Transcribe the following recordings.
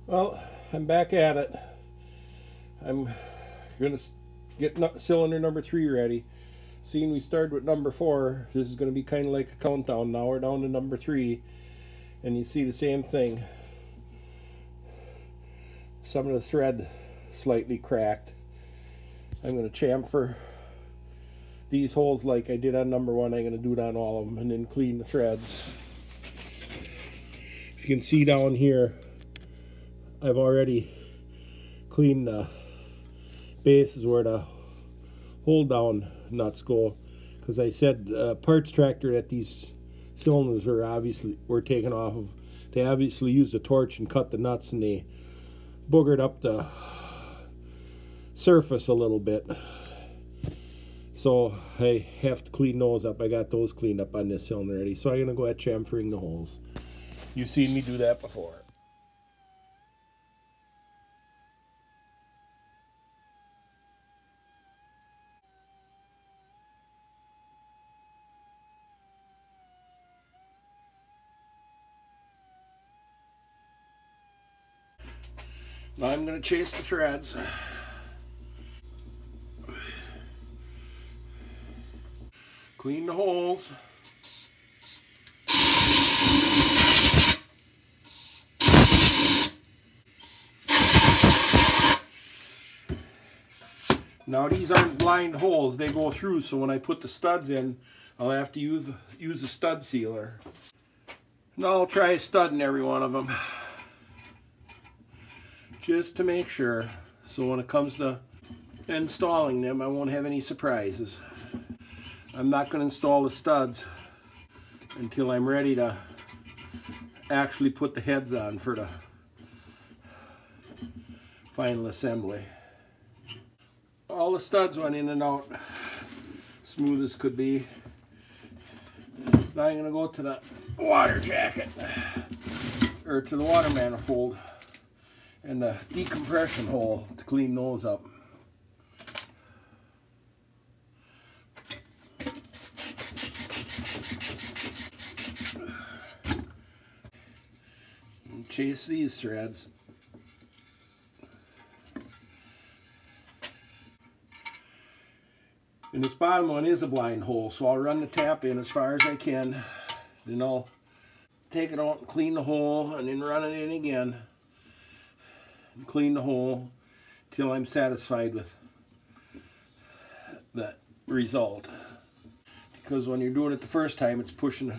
Well, I'm back at it. I'm going to get cylinder number 3 ready. Seeing we started with number 4, this is going to be kind of like a countdown. Now we're down to number 3, and you see the same thing. Some of the thread slightly cracked. I'm going to chamfer these holes like I did on number 1. I'm going to do it on all of them, and then clean the threads. If you can see down here, I've already cleaned the bases where the hold down nuts go, because I said parts tractor that these cylinders were taken off of, they obviously used a torch and cut the nuts, and they boogered up the surface a little bit, so I have to clean those up. I got those cleaned up on this cylinder already, so I'm going to go at chamfering the holes. You've seen me do that before. Now I'm going to chase the threads. Clean the holes. Now these aren't blind holes, they go through, so when I put the studs in, I'll have to use a stud sealer. Now I'll try a stud in every one of them, just to make sure, so when it comes to installing them, I won't have any surprises. I'm not going to install the studs until I'm ready to actually put the heads on for the final assembly. All the studs went in and out smooth as could be. Now I'm going to go to the water jacket, or to the water manifold, and the decompression hole to clean those up. And chase these threads. And this bottom one is a blind hole, so I'll run the tap in as far as I can. Then I'll take it out and clean the hole, and then run it in again. And clean the hole till I'm satisfied with the result. Because when you're doing it the first time, it's pushing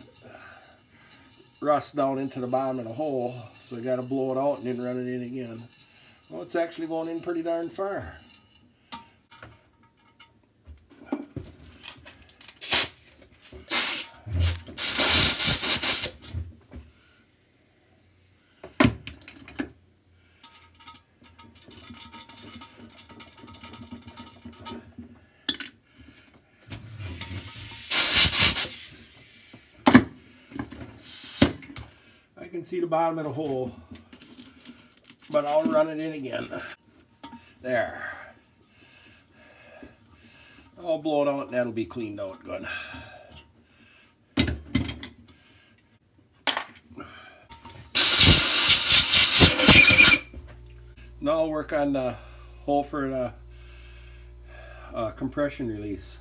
rust down into the bottom of the hole, so I got to blow it out and then run it in again. Well, it's actually going in pretty darn far. I can see the bottom of the hole, but I'll run it in again. There. I'll blow it out and that'll be cleaned out good. Now I'll work on the hole for the compression release.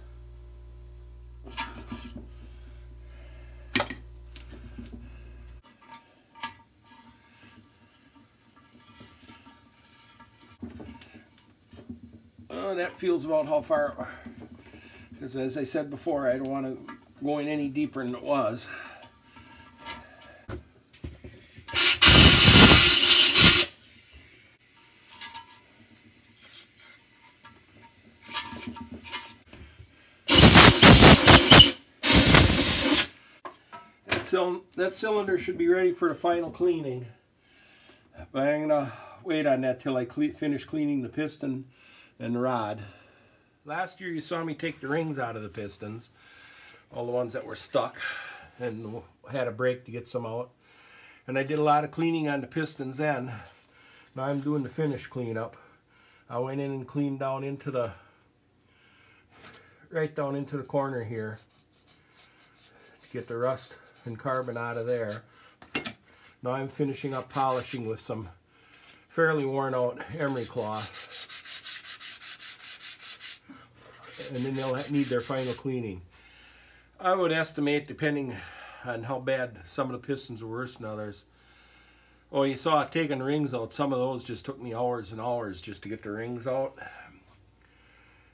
That feels about how far, because as I said before, I don't want to go in any deeper than it was. That cylinder should be ready for the final cleaning, but I'm going to wait on that till I finish cleaning the piston and the rod. Last year you saw me take the rings out of the pistons, all the ones that were stuck, and had a break to get some out. And I did a lot of cleaning on the pistons then. Now I'm doing the finish cleanup. I went in and cleaned down into the, right down into the corner here to get the rust and carbon out of there. Now I'm finishing up polishing with some fairly worn out emery cloth. And then they'll need their final cleaning. I would estimate, depending on how bad some of the pistons are worse than others. Oh, you saw it taking rings out. Some of those just took me hours and hours just to get the rings out.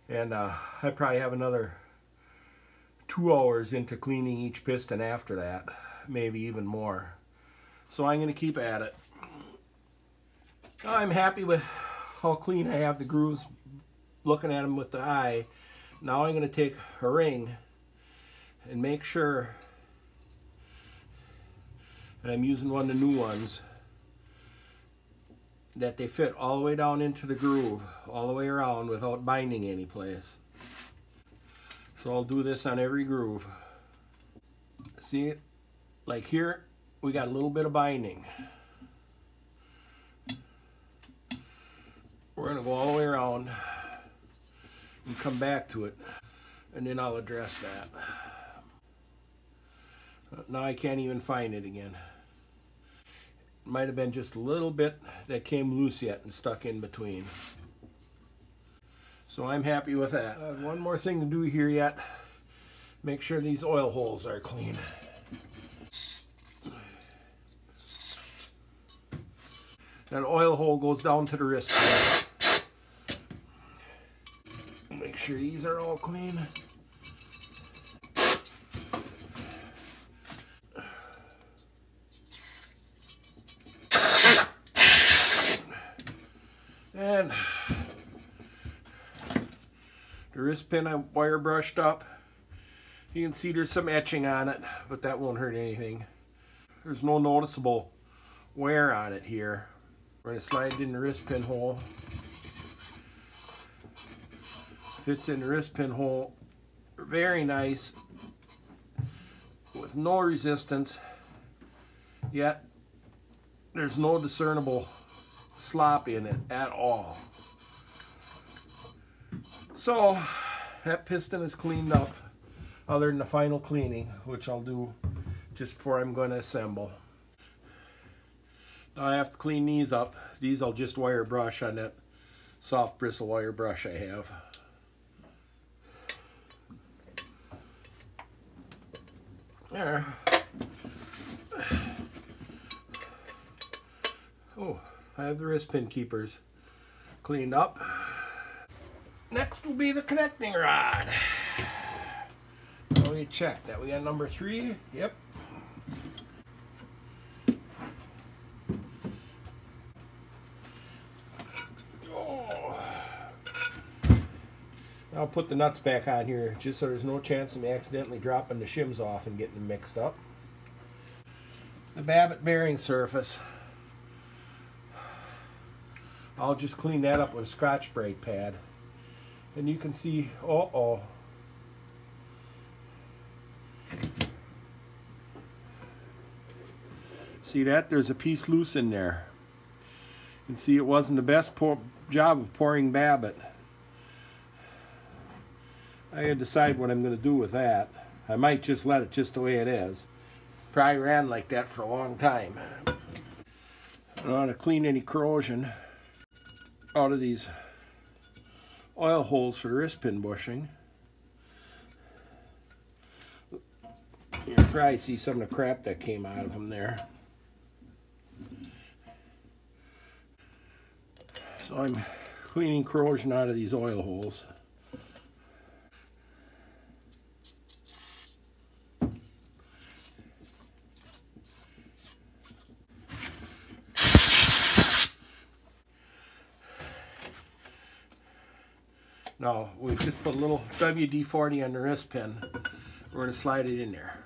And I probably have another 2 hours into cleaning each piston after that. Maybe even more. So I'm going to keep at it. I'm happy with how clean I have the grooves, looking at them with the eye. Now I'm going to take a ring and make sure that I'm using one of the new ones, that they fit all the way down into the groove, all the way around without binding any place. So I'll do this on every groove. See, like here, we got a little bit of binding. We're going to go all the way around and come back to it, and then I'll address that. Now I can't even find it again. It might have been just a little bit that came loose yet and stuck in between. So I'm happy with that. One more thing to do here yet. Make sure these oil holes are clean. That oil hole goes down to the wrist. Make sure these are all clean. And the wrist pin I wire brushed up. You can see there's some etching on it, but that won't hurt anything. There's no noticeable wear on it here. We're going to slide it in the wrist pin hole. Fits in the wrist pin hole very nice, with no resistance, yet there's no discernible slop in it at all. So that piston is cleaned up, other than the final cleaning, which I'll do just before I'm going to assemble. Now I have to clean these up. These I'll just wire brush on that soft bristle wire brush I have. There. Oh, I have the wrist pin keepers cleaned up. Next will be the connecting rod. So we check that. We got number 3. Yep. Oh. I'll put the nuts back on here just so there's no chance of me accidentally dropping the shims off and getting them mixed up. The Babbitt bearing surface. I'll just clean that up with a Scotch brake pad. And you can see, see that? There's a piece loose in there. You can see it wasn't the best job of pouring Babbitt. I gotta decide what I'm going to do with that. I might just let it just the way it is. Probably ran like that for a long time. I want to clean any corrosion out of these oil holes for the wrist pin bushing. You can probably see some of the crap that came out of them there. So I'm cleaning corrosion out of these oil holes. Now, we just put a little WD-40 on the wrist pin. We're going to slide it in there.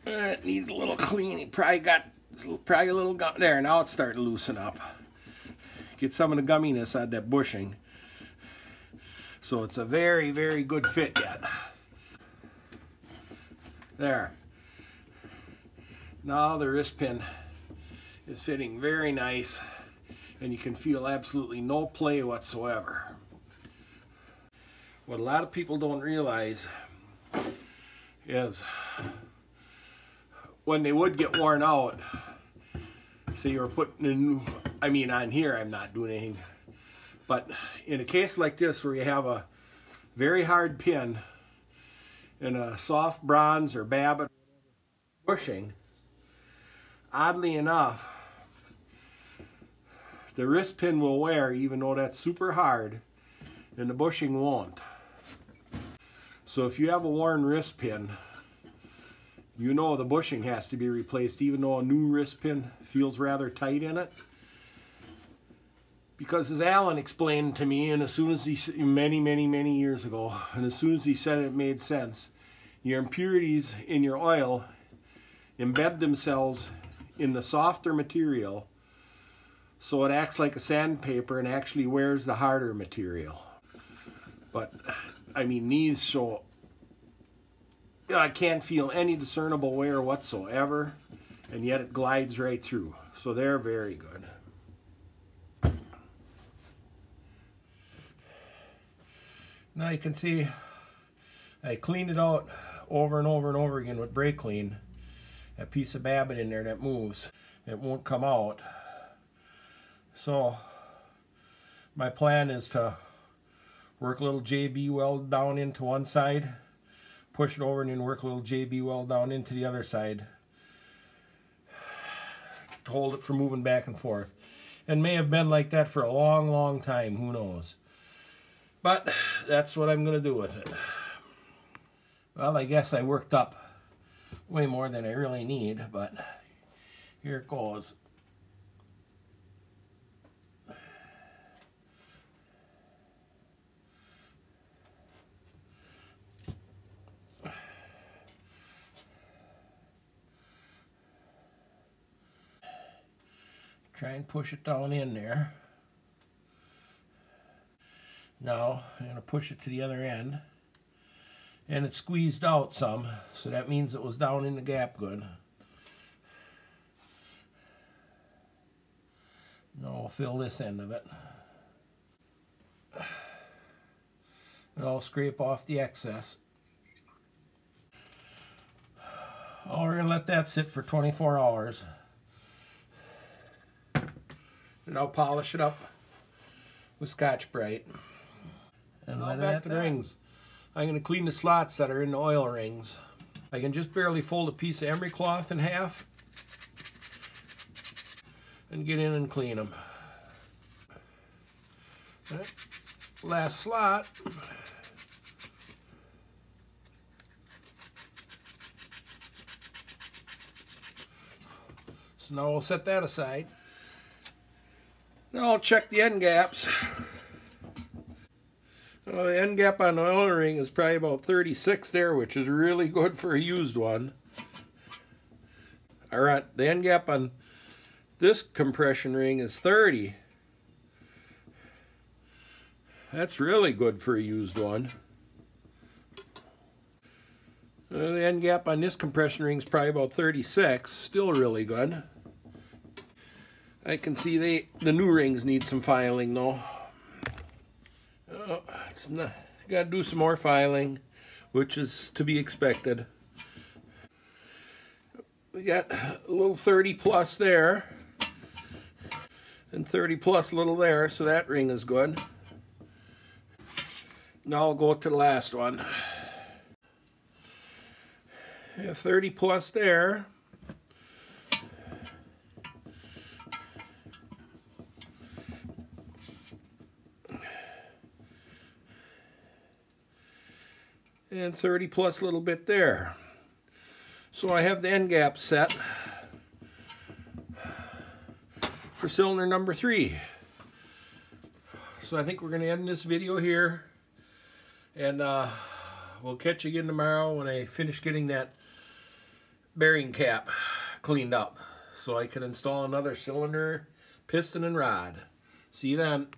It needs a little clean. It probably got a little gum there. Now it's starting to loosen up. Get some of the gumminess out of that bushing. So it's a very, very good fit yet. There. Now the wrist pin is fitting very nice. and you can feel absolutely no play whatsoever. What a lot of people don't realize is when they would get worn out, say you were putting in, I mean on here I'm not doing anything, but in a case like this where you have a very hard pin and a soft bronze or Babbitt bushing, oddly enough, the wrist pin will wear even though that's super hard, and the bushing won't. So if you have a worn wrist pin, you know the bushing has to be replaced even though a new wrist pin feels rather tight in it. Because as Alan explained to me, and as soon as he, many years ago, and as soon as he said it made sense, your impurities in your oil embed themselves in the softer material, so it acts like a sandpaper and actually wears the harder material. But I mean, these show, I can't feel any discernible wear whatsoever, and yet it glides right through. So they're very good. Now you can see I cleaned it out over and over and over again with brake clean. That piece of Babbitt in there that moves, it won't come out. So my plan is to work a little JB weld down into one side, push it over, and then work a little JB weld down into the other side to hold it from moving back and forth. And may have been like that for a long time, who knows. But that's what I'm going to do with it. Well, I guess I worked up way more than I really need, but here it goes. Try and push it down in there. Now I'm going to push it to the other end, and it's squeezed out some, so that means it was down in the gap good. Now I'll fill this end of it, and I'll scrape off the excess. Oh, we're going to let that sit for 24 hours. And I'll polish it up with Scotch-Brite. And now back to the rings. I'm going to clean the slots that are in the oil rings. I can just barely fold a piece of emery cloth in half and get in and clean them. Right. Last slot. So now we'll set that aside. Now I'll check the end gaps. The end gap on the oil ring is probably about 36 there, which is really good for a used one. Alright, the end gap on this compression ring is 30. That's really good for a used one. The end gap on this compression ring is probably about 36. Still really good. I can see the new rings need some filing though. Got to do some more filing, which is to be expected. We got a little 30 plus there, and 30 plus a little there, so that ring is good. Now I'll go to the last one. We have 30 plus there. And 30 plus a little bit there. So I have the end gap set for cylinder number 3. So I think we're going to end this video here, and we'll catch you again tomorrow when I finish getting that bearing cap cleaned up so I can install another cylinder, piston, and rod. See you then.